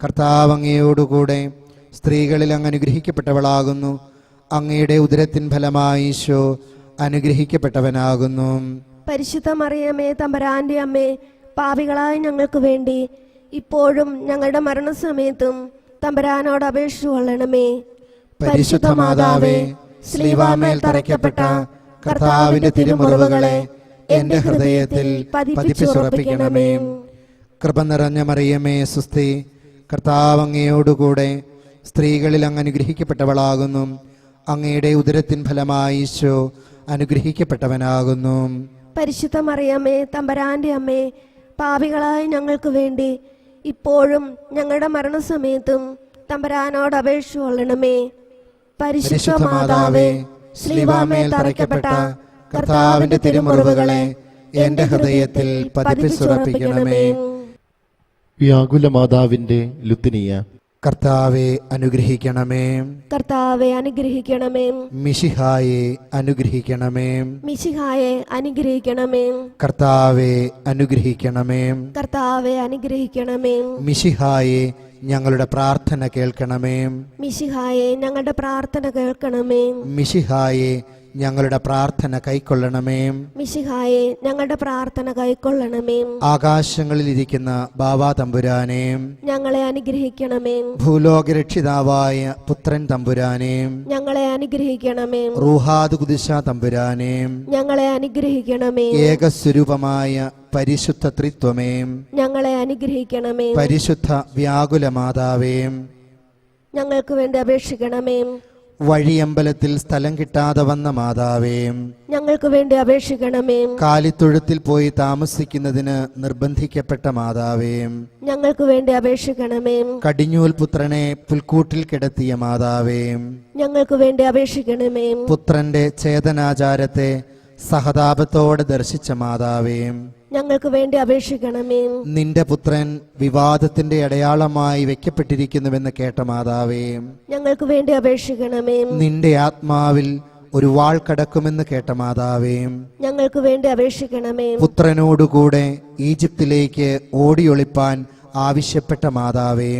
കർത്താവ് അങ്ങയോടുകൂടെ സ്ത്രീകളിൽ അങ്ങ് അനുഗ്രഹിക്കപ്പെട്ടവളാകുന്നു. അങ്ങയുടെ ഉദരത്തിൻ ഫലമായി ഈശോ അനുഗ്രഹിക്കപ്പെട്ടവനാകുന്നു.
പരിശുദ്ധ മറിയമേ തമ്പുരാന്റെ അമ്മേ, പാപികളായ ഞങ്ങൾക്ക് വേണ്ടി ഇപ്പോഴും ഞങ്ങളുടെ മരണസമയത്തും തമ്പുരാനോട് അപേക്ഷിച്ചു കൊള്ളണമേ.
പരിശുദ്ധ മാതാവേ, ശ്ലീവാമേൽ തറയ്ക്കപ്പെട്ട കർത്താവിന്റെ തിരുമുറിവുകളെ എന്റെ ഹൃദയത്തിൽ പതിപ്പിച്ചുറപ്പിക്കണമേ. കൃപ നിറഞ്ഞ മറിയമേ സുസ്തി, കർത്താവ് അങ്ങയോടുകൂടെ സ്ത്രീകളിൽ അങ്ങ് അനുഗ്രഹിക്കപ്പെട്ടവളാകുന്നു. അങ്ങയുടെ ഉദരത്തിൻ ഫലമായി ഈശോ അനുഗ്രഹിക്കപ്പെട്ടവനാകുന്നു.
പരിശുദ്ധ മറിയമേ തമ്പുരാന്റെ അമ്മേ, പാപികളായ ഞങ്ങൾക്ക് വേണ്ടി ഇപ്പോഴും ഞങ്ങളുടെ മരണസമയത്തും തമ്പുരാനോട് അപേക്ഷിച്ചു കൊള്ളണമേ.
പരിശുദ്ധ മാതാവേ, ശ്ലീവാമേൽ തറയ്ക്കപ്പെട്ട കർത്താവിന്റെ തിരുമുറിവുകളെ എന്റെ ഹൃദയത്തിൽ പതിപ്പിച്ചുറപ്പിക്കണമേ.
വ്യാകുല മാതാവിന്റെ ലുത്തിനിയ.
കർത്താവെ അനുഗ്രഹിക്കണമേ.
കർത്താവെ അനുഗ്രഹിക്കണമേ.
മിശിഹായെ അനുഗ്രഹിക്കണമേ.
മിശിഹായെ അനുഗ്രഹിക്കണമേ.
കർത്താവെ അനുഗ്രഹിക്കണമേ.
കർത്താവെ അനുഗ്രഹിക്കണമേ.
മിശിഹായെ ഞങ്ങളുടെ പ്രാർത്ഥന കേൾക്കണമേ.
മിശിഹായെ ഞങ്ങളുടെ പ്രാർത്ഥന കേൾക്കണമേ.
മിശിഹായെ ഞങ്ങളുടെ പ്രാർത്ഥന കൈക്കൊള്ളണമേ.
മിശിഹായെ ഞങ്ങളുടെ പ്രാർത്ഥന കൈക്കൊള്ളണമേ.
ആകാശങ്ങളിലിരിക്കുന്ന ബാവാ തമ്പുരാനെ,
ഞങ്ങളെ അനുഗ്രഹിക്കണമേ.
ഭൂലോകരക്ഷിതാവായ പുത്രൻ തമ്പുരാനെ,
ഞങ്ങളെ അനുഗ്രഹിക്കണമേ.
റൂഹാദ് കുദിശ തമ്പുരാനെ,
ഞങ്ങളെ അനുഗ്രഹിക്കണമേ.
ഏകസ്വരൂപമായ പരിശുദ്ധ ത്രിത്വമേ,
ഞങ്ങളെ അനുഗ്രഹിക്കണമേ.
പരിശുദ്ധ വ്യാകുല മാതാവേ,
ഞങ്ങൾക്ക് വേണ്ടി അപേക്ഷിക്കണമേ.
വഴിയമ്പലത്തിൽ സ്ഥലം കിട്ടാതെ വന്ന മാതാവേ,
ഞങ്ങൾക്ക് വേണ്ടി അപേക്ഷിക്കണമേ.
കാലിത്തൊഴുത്തിൽ പോയി താമസിക്കുന്നതിന് നിർബന്ധിക്കപ്പെട്ട മാതാവേ,
ഞങ്ങൾക്ക് വേണ്ടി അപേക്ഷിക്കണമേ.
കടിഞ്ഞൂൽ പുത്രനെ പുൽക്കൂട്ടിൽ കിടത്തിയ മാതാവേ,
ഞങ്ങൾക്ക് വേണ്ടി അപേക്ഷിക്കണമേ.
പുത്രന്റെ ചേതനാചാരത്തെ സഹതാപത്തോടെ ദർശിച്ച മാതാവേ,
ഞങ്ങൾക്ക് വേണ്ടി അപേക്ഷിക്കണമേ.
നിന്റെ പുത്രൻ വിവാദത്തിന്റെ അടയാളമായി വെക്കപ്പെട്ടിരിക്കുന്നുവെന്ന് കേട്ട മാതാവേ,
ഞങ്ങൾക്ക് വേണ്ടി അപേക്ഷിക്കണമേ.
നിന്റെ ആത്മാവിൽ ഒരു വാൾ കടക്കുമെന്ന് കേട്ട മാതാവേ,
ഞങ്ങൾക്ക് വേണ്ടി അപേക്ഷിക്കണമേ.
പുത്രനോടുകൂടെ ഈജിപ്തിലേക്ക് ഓടിയൊളിപ്പാൻ ആവശ്യപ്പെട്ട മാതാവേ,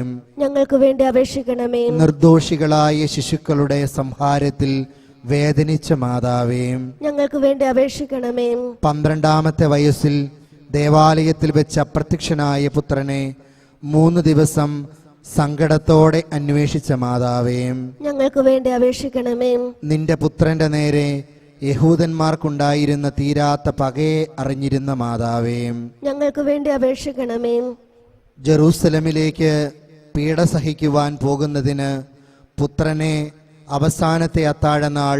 ഞങ്ങൾക്ക് വേണ്ടി അപേക്ഷിക്കണമേ.
നിർദോഷികളായ ശിശുക്കളുടെ സംഹാരത്തിൽ വേദനിച്ച മാതാവേ,
ഞങ്ങൾക്ക് വേണ്ടി അപേക്ഷിക്കണമേ.
12ാമത്തെ വയസ്സിൽ ദേവാലയത്തിൽ വെച്ച് അപ്രത്യക്ഷനായ പുത്രനെ 3 ദിവസം സങ്കടത്തോടെ അന്വേഷിച്ച മാതാവേ,
ഞങ്ങൾക്ക് വേണ്ടി അപേക്ഷിക്കണമേ.
നിന്റെ പുത്രന്റെ നേരെ യഹൂദന്മാർക്കുണ്ടായിരുന്ന തീരാത്ത പകയെ അറിഞ്ഞിരുന്ന മാതാവേ,
ഞങ്ങൾക്ക് വേണ്ടി അപേക്ഷിക്കണമേ.
ജെറൂസലമിലേക്ക് പീഡ സഹിക്കുവാൻ പോകുന്നതിന് പുത്രനെ അവസാനത്തെ അത്താഴനാൾ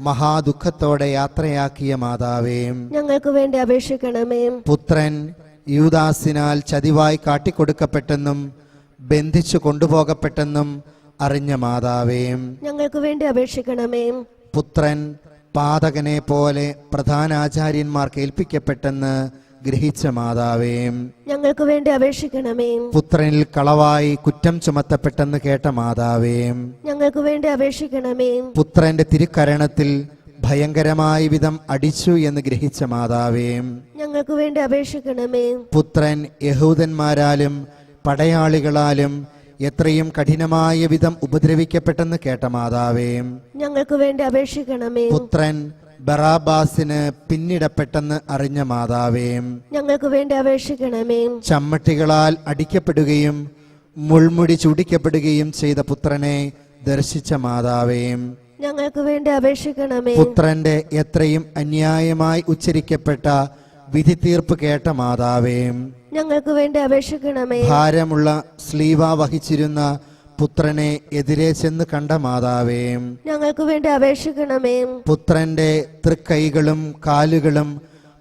മഹാദുഃഖത്തോടെ യാത്രയാക്കിയ മാതാവേ,
ഞങ്ങൾക്ക് വേണ്ടി അപേക്ഷിക്കണമേ.
പുത്രൻ യൂദാസിനാൽ ചതിവായി കാട്ടിക്കൊടുക്കപ്പെട്ടെന്നും ബന്ധിച്ചു കൊണ്ടുപോകപ്പെട്ടെന്നും അറിഞ്ഞ മാതാവേ,
ഞങ്ങൾക്ക് വേണ്ടി അപേക്ഷിക്കണമേ.
പുത്രൻ പാതകനെ പോലെ പ്രധാനാചാര്യന്മാർക്ക് ഏൽപ്പിക്കപ്പെട്ടെന്ന് ഗ്രഹിച്ച മാതാവേ,
ഞങ്ങൾക്ക് വേണ്ടി അപേക്ഷിക്കണമേ.
പുത്രനിൽ കളവായി കുറ്റം ചുമത്തപ്പെട്ടെന്ന് കേട്ട മാതാവേ,
ഞങ്ങൾക്ക് വേണ്ടി അപേക്ഷിക്കണമേ.
പുത്രന്റെ തിരുക്കരണത്തിൽ ഭയങ്കരമായ വിധം അടിച്ചു എന്ന് ഗ്രഹിച്ച മാതാവേ,
ഞങ്ങൾക്ക് വേണ്ടി അപേക്ഷിക്കണമേ.
പുത്രൻ യഹൂദന്മാരാലും പടയാളികളാലും എത്രയും കഠിനമായ വിധം ഉപദ്രവിക്കപ്പെട്ടെന്ന് കേട്ട മാതാവേ,
ഞങ്ങൾക്ക് വേണ്ടി അപേക്ഷിക്കണമേ.
പുത്രൻ ബറാബാസിന് പിന്നിടപ്പെട്ടെന്ന് അറിഞ്ഞ മാതാവേ,
ഞങ്ങൾക്ക് വേണ്ടി അപേക്ഷിക്കണമേ.
ചമ്മട്ടികളാൽ അടിക്കപ്പെടുകയും മുൾമുടി ചൂടിക്കപ്പെടുകയും ചെയ്ത പുത്രനെ ദർശിച്ച മാതാവേ,
ഞങ്ങൾക്ക് വേണ്ടി അപേക്ഷിക്കണമേ.
പുത്രന്റെ എത്രയും അന്യായമായി ഉച്ചരിക്കപ്പെട്ട വിധി തീർപ്പ് കേട്ട മാതാവേ,
ഞങ്ങൾക്ക് വേണ്ടി അപേക്ഷിക്കണമേ.
ഭാരമുള്ള സ്ലീവ വഹിച്ചിരുന്ന പുത്രനെ എതിരെ ചെന്ന് കണ്ട മാതാവേ,
ഞങ്ങൾക്ക് വേണ്ടി അപേക്ഷിക്കണമേ.
പുത്രന്റെ തൃക്കൈകളും കാലുകളും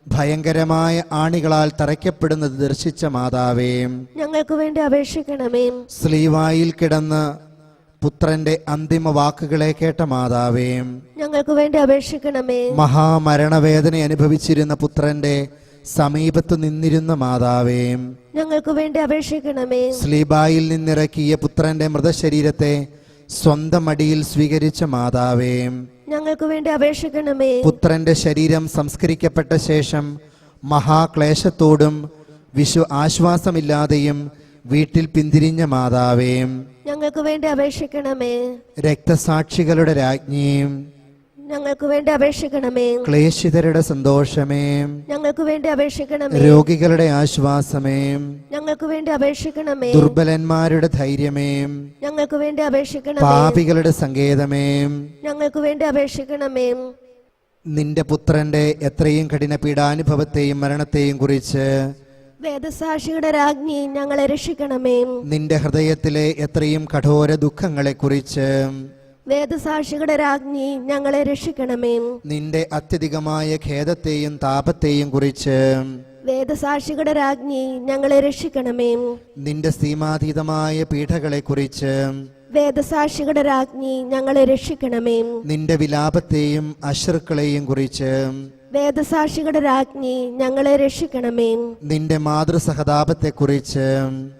ഭയങ്കരമായ ആണികളാൽ തറയ്ക്കപ്പെടുന്നത് ദർശിച്ച മാതാവേ,
ഞങ്ങൾക്ക് വേണ്ടി അപേക്ഷിക്കണമേ.
സ്ലീവായിൽ കിടന്ന് പുത്രന്റെ അന്തിമ വാക്കുകളെ കേട്ട മാതാവേ,
ഞങ്ങൾക്ക് വേണ്ടി അപേക്ഷിക്കണമേ.
മഹാമരണവേദന അനുഭവിച്ചിരുന്ന പുത്രന്റെ സമീപത്ത് നിന്നിരുന്ന മാതാവേ,
ഞങ്ങൾക്ക് വേണ്ടി അപേക്ഷിക്കണമേ.
സ്ലീബായിൽ നിന്നിറക്കിയ പുത്രന്റെ മൃതശരീരത്തെ സ്വന്തം അടിയിൽ സ്വീകരിച്ച മാതാവേ,
ഞങ്ങൾക്ക് വേണ്ടി അപേക്ഷിക്കണമേ.
പുത്രന്റെ ശരീരം സംസ്കരിക്കപ്പെട്ട ശേഷം മഹാക്ലേശത്തോടും ആശ്വാസമില്ലാതെയും വീട്ടിൽ പിന്തിരിഞ്ഞ മാതാവേ,
ഞങ്ങൾക്ക് വേണ്ടി അപേക്ഷിക്കണമേ.
രക്തസാക്ഷികളുടെ രാജ്ഞിയും
ഞങ്ങൾക്ക് വേണ്ടി അപേക്ഷിക്കണമേ.
ക്ലേശിതരുടെ സന്തോഷമേ,
ഞങ്ങൾക്ക് വേണ്ടി അപേക്ഷിക്കണമേ.
രോഗികളുടെ ആശ്വാസമേ,
ഞങ്ങൾക്ക് വേണ്ടി അപേക്ഷിക്കണമേ.
ദുർബലന്മാരുടെ ധൈര്യമേ,
ഞങ്ങൾക്ക് വേണ്ടി അപേക്ഷിക്കണമേ.
പാപികളുടെ സങ്കേതമേ,
ഞങ്ങൾക്ക് വേണ്ടി അപേക്ഷിക്കണമേ.
നിന്റെ പുത്രന്റെ എത്രയും കഠിന പീഡാനുഭവത്തെയും മരണത്തെയും കുറിച്ച്
വേദസാക്ഷിയുടെ രാജ്ഞി ഞങ്ങളെ രക്ഷിക്കണമേ.
നിന്റെ ഹൃദയത്തിലെ എത്രയും കഠോര ദുഃഖങ്ങളെക്കുറിച്ച്
വേദസാക്ഷിയുടെ രാജ്ഞി ഞങ്ങളെ രക്ഷിക്കണമേ.
നിന്റെ അത്യധികമായ ഖേദത്തെയും താപത്തെയും കുറിച്ച്
വേദസാക്ഷിയുടെ രാജ്ഞി ഞങ്ങളെ രക്ഷിക്കണമേ.
നിന്റെ സീമാതീതമായ പീഠകളെക്കുറിച്ച്
വേദസാക്ഷിയുടെ രാജ്ഞി ഞങ്ങളെ രക്ഷിക്കണമേ.
നിന്റെ വിലാപത്തെയും അശ്രുക്കളെയും കുറിച്ച്
വേദസാക്ഷിയുടെ രാജ്ഞി ഞങ്ങളെ രക്ഷിക്കണമേ.
നിന്റെ മാതൃസഹതാപത്തെക്കുറിച്ച്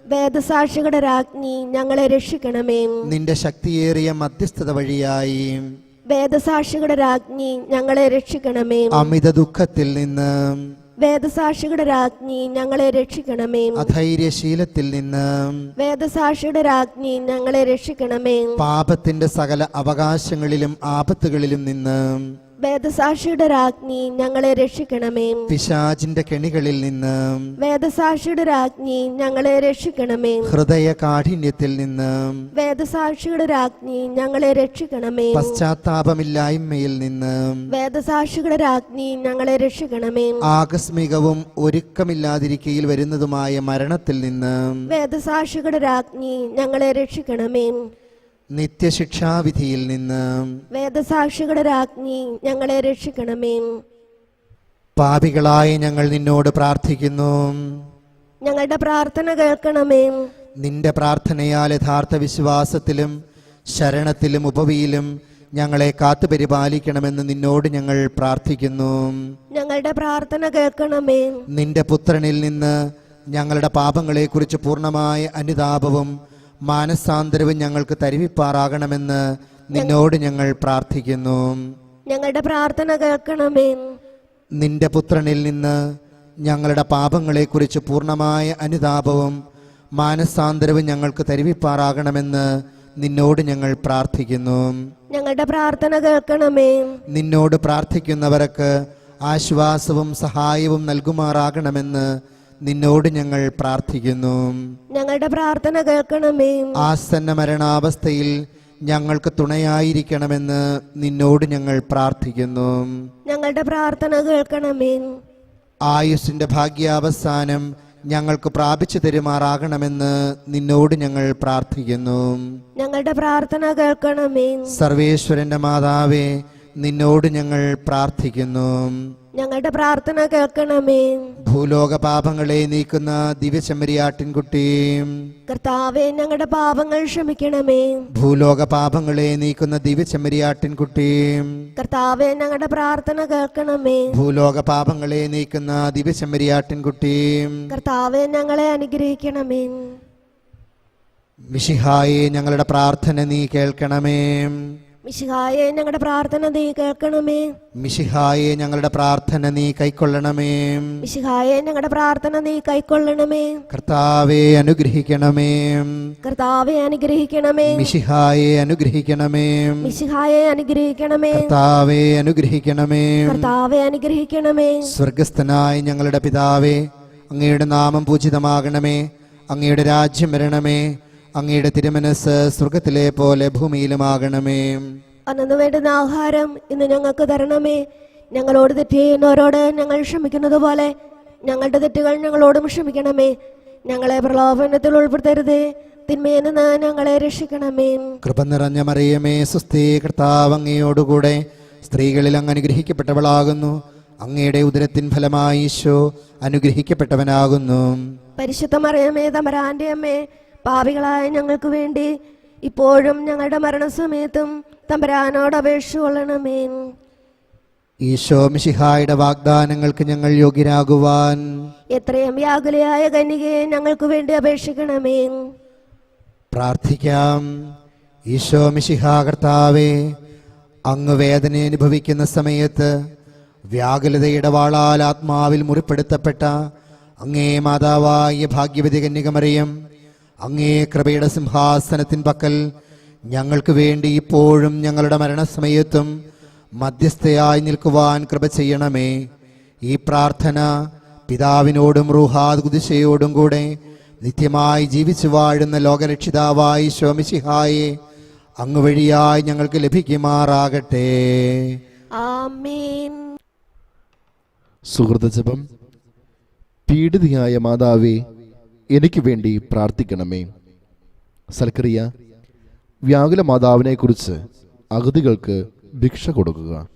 വേദസാക്ഷിയുടെ രാജ്ഞി ഞങ്ങളെ രക്ഷിക്കണമേ.
നിന്റെ ശക്തിയേറിയ മധ്യസ്ഥത വഴിയായി
വേദസാക്ഷിയുടെ രാജ്ഞി ഞങ്ങളെ രക്ഷിക്കണമേ.
അമിത ദുഃഖത്തിൽ നിന്ന്
വേദസാക്ഷിയുടെ രാജ്ഞി ഞങ്ങളെ രക്ഷിക്കണമേ.
അധൈര്യശീലത്തിൽ നിന്ന്
വേദസാക്ഷിയുടെ രാജ്ഞി ഞങ്ങളെ രക്ഷിക്കണമേ.
പാപത്തിന്റെ സകല അവകാശങ്ങളിലും ആപത്തുകളിലും നിന്ന്
വേദസാക്ഷിയുടെ രാജ്ഞി ഞങ്ങളെ രക്ഷിക്കണമേ.
പിശാചിന്റെ കെണികളിൽ നിന്ന്
വേദസാക്ഷിയുടെ രാജ്ഞി ഞങ്ങളെ രക്ഷിക്കണമേ.
ഹൃദയ കാഠിന്യത്തിൽ നിന്ന്
വേദസാക്ഷിയുടെ രാജ്ഞി ഞങ്ങളെ രക്ഷിക്കണമേ.
പശ്ചാത്താപമില്ലായ്മയിൽ നിന്ന്
വേദസാക്ഷിയുടെ രാജ്ഞി ഞങ്ങളെ രക്ഷിക്കണമേ.
ആകസ്മികവും ഒരുക്കമില്ലാതിരിക്കയിൽ വരുന്നതുമായ മരണത്തിൽ നിന്ന്
വേദസാക്ഷിയുടെ രാജ്ഞി ഞങ്ങളെ രക്ഷിക്കണമേ.
നിത്യശിക്ഷാവിധിയിൽ നിന്ന്
വേദസാക്ഷിയുടെ രാജ്ഞി ഞങ്ങളെ രക്ഷിക്കണമേ.
പാപികളായ ഞങ്ങൾ നിന്നോട് പ്രാർത്ഥിക്കുന്നു.
ഞങ്ങളുടെ പ്രാർത്ഥന കേൾക്കണമേ.
നിന്റെ പ്രാർത്ഥനയാൽ യഥാർത്ഥ വിശ്വാസത്തിലും ശരണത്തിലും ഉപവിയിലും ഞങ്ങളെ കാത്തുപരിപാലിക്കണമെന്ന് നിന്നോട് ഞങ്ങൾ പ്രാർത്ഥിക്കുന്നു.
ഞങ്ങളുടെ പ്രാർത്ഥന കേൾക്കണമേ.
നിന്റെ പുത്രനിൽ നിന്ന് ഞങ്ങളുടെ പാപങ്ങളെക്കുറിച്ച് പൂർണ്ണമായ അനുതാപവും മാനസാന്തരവും ഞങ്ങൾക്ക് തരുവിപ്പാറാകണമെന്ന് നിന്നോട് ഞങ്ങൾ പ്രാർത്ഥിക്കുന്നു.
ഞങ്ങളുടെ പ്രാർത്ഥന കേൾക്കണമേ.
നിന്റെ പുത്രനിൽ നിന്ന് ഞങ്ങളുടെ പാപങ്ങളെക്കുറിച്ച് പൂർണ്ണമായ അനുതാപവും മാനസാന്തരവും ഞങ്ങൾക്ക് തരുവിപ്പാറാകണമെന്ന് നിന്നോട് ഞങ്ങൾ പ്രാർത്ഥിക്കുന്നു.
ഞങ്ങളുടെ പ്രാർത്ഥന കേൾക്കണമേ.
നിന്നോട് പ്രാർത്ഥിക്കുന്നവർക്ക് ആശ്വാസവും സഹായവും നൽകുമാറാകണമെന്ന് നിന്നോട് ഞങ്ങൾ പ്രാർത്ഥിക്കുന്നു.
ഞങ്ങളുടെ പ്രാർത്ഥന കേൾക്കണമേ.
ആസന്ന മരണാവസ്ഥയിൽ ഞങ്ങൾക്ക് തുണയായിരിക്കണമെന്ന് നിന്നോട് ഞങ്ങൾ പ്രാർത്ഥിക്കുന്നു.
ഞങ്ങളുടെ പ്രാർത്ഥന കേൾക്കണമേ.
ആയുസ്സിന്റെ ഭാഗ്യാവസാനം ഞങ്ങൾക്ക് പ്രാപിച്ചു തരുമാറാകണമെന്ന് നിന്നോട് ഞങ്ങൾ പ്രാർത്ഥിക്കുന്നു.
ഞങ്ങളുടെ പ്രാർത്ഥന കേൾക്കണമേ.
സർവേശ്വരന്റെ മാതാവേ, നിന്നോട് ഞങ്ങൾ പ്രാർത്ഥിക്കുന്നു.
ഞങ്ങളുടെ പ്രാർത്ഥന കേൾക്കണമേ.
ഭൂലോക പാപങ്ങളെ നീക്കുന്ന ദിവ്യചെമ്മരിയാട്ടിൻകുട്ടി,
കർത്താവേ, ഞങ്ങളുടെ പാപങ്ങൾ ക്ഷമിക്കണമേ.
ഭൂലോക പാപങ്ങളെ നീക്കുന്ന ദിവ്യചെമ്മരിയാട്ടിൻകുട്ടി,
കർത്താവേ, ഞങ്ങളുടെ പ്രാർത്ഥന കേൾക്കണമേ.
ഭൂലോക പാപങ്ങളെ നീക്കുന്ന ദിവ്യചെമ്മരിയാട്ടിൻകുട്ടി,
കർത്താവേ, ഞങ്ങളെ അനുഗ്രഹിക്കണമേ.
മിശിഹായെ, ഞങ്ങളുടെ പ്രാർത്ഥന നീ കേൾക്കണമേ.
മിശിഹായെ, ഞങ്ങളുടെ പ്രാർത്ഥന നീ കേൾക്കണമേ.
മിശിഹായെ, ഞങ്ങളുടെ പ്രാർത്ഥന നീ കൈക്കൊള്ളണമേ.
മിശിഹായെ, ഞങ്ങളുടെ പ്രാർത്ഥന നീ കൈക്കൊള്ളണമേ.
കർത്താവെ അനുഗ്രഹിക്കണമേ.
കർത്താവെ അനുഗ്രഹിക്കണമേ.
മിശിഹായെ അനുഗ്രഹിക്കണമേ.
മിശിഹായെ അനുഗ്രഹിക്കണമേ.
കർത്താവെ അനുഗ്രഹിക്കണമേ.
കർത്താവെ അനുഗ്രഹിക്കണമേ.
സ്വർഗസ്ഥനായ ഞങ്ങളുടെ പിതാവേ, അങ്ങയുടെ നാമം പൂജിതമാകണമേ. അങ്ങയുടെ രാജ്യം വരണമേ. അങ്ങയുടെ തിരുമനസ് സ്വർഗത്തിലെ പോലെ ഭൂമിയിലുമാകണമേ.
അന്നു വേണ്ടുന്ന ആഹാരം ഇന്ന് ഞങ്ങൾക്ക് തരണമേ. ഞങ്ങളോട് തെറ്റ് ചെയ്യുന്നവരോട് ഞങ്ങൾ ക്ഷമിക്കുന്നത് പോലെ ഞങ്ങളുടെ തെറ്റുകൾ ഞങ്ങളോടും ക്ഷമിക്കണമേ. ഞങ്ങളെ പ്രലോഭനത്തിൽ ഉൾപ്പെടുത്തരുതേ, തിന്മയിൽ നിന്ന് ഞങ്ങളെ രക്ഷിക്കണമേ.
കൃപ നിറഞ്ഞ മറിയമേ, സുസ്ഥീ, കർത്താവ് അങ്ങയോടുകൂടെ സ്ത്രീകളിൽ അങ്ങ് അനുഗ്രഹിക്കപ്പെട്ടവളാകുന്നു. അങ്ങയുടെ ഉദരത്തിൻ ഫലമായി ഈശോ അനുഗ്രഹിക്കപ്പെട്ടവനാകുന്നു.
പരിശുദ്ധ മറിയമേ, തമ്പുരാന്റെ അമ്മേ, പാപികളായ ഞങ്ങൾക്ക് വേണ്ടി ഇപ്പോഴും ഞങ്ങളുടെ മരണസമയത്തും തമ്പുരാനോട് അപേക്ഷ കൊള്ളണമേ.
ഈശോ മിശിഹായുടെ വാഗ്ദാനങ്ങൾക്ക് ഞങ്ങൾ യോഗ്യരാകുവാൻ
എത്രയും വ്യാകുലയായ കന്യകയെ ഞങ്ങൾക്ക് വേണ്ടി അപേക്ഷിക്കണമേ.
പ്രാർത്ഥിക്കാം. ഈശോ മിശിഹാ കർത്താവേ, അങ്ങ് വേദന അനുഭവിക്കുന്ന സമയത്ത് വ്യാകുലതയുടെ വാളാൽ ആത്മാവിൽ മുറിപ്പെടുത്തപ്പെട്ട അങ്ങേ മാതാവായ ഭാഗ്യവതി കന്യക മറിയം, അങ്ങേ കൃപയുടെ സിംഹാസനത്തിൻ പക്കൽ ഞങ്ങൾക്ക് വേണ്ടി ഇപ്പോഴും ഞങ്ങളുടെ മരണസമയത്തും മധ്യസ്ഥയായി നിൽക്കുവാൻ കൃപ ചെയ്യണമേ. ഈ പ്രാർത്ഥന പിതാവിനോടും റൂഹാദ് കുദിശയോടും കൂടെ നിത്യമായി ജീവിച്ചു വാഴുന്ന ലോകരക്ഷിതാവായി ശോമിശിഹായെ അങ്ങ് വഴിയായി ഞങ്ങൾക്ക് ലഭിക്കുമാറാകട്ടെ.
ആമേൻ.
സുഹൃതജപം. പീഡിതയായ മാതാവേ, എനിക്ക് വേണ്ടി പ്രാർത്ഥിക്കണമേ. സൽക്രിയ. വ്യാകുല മാതാവിനെക്കുറിച്ച് അഗതികൾക്ക് ഭിക്ഷ കൊടുക്കുക.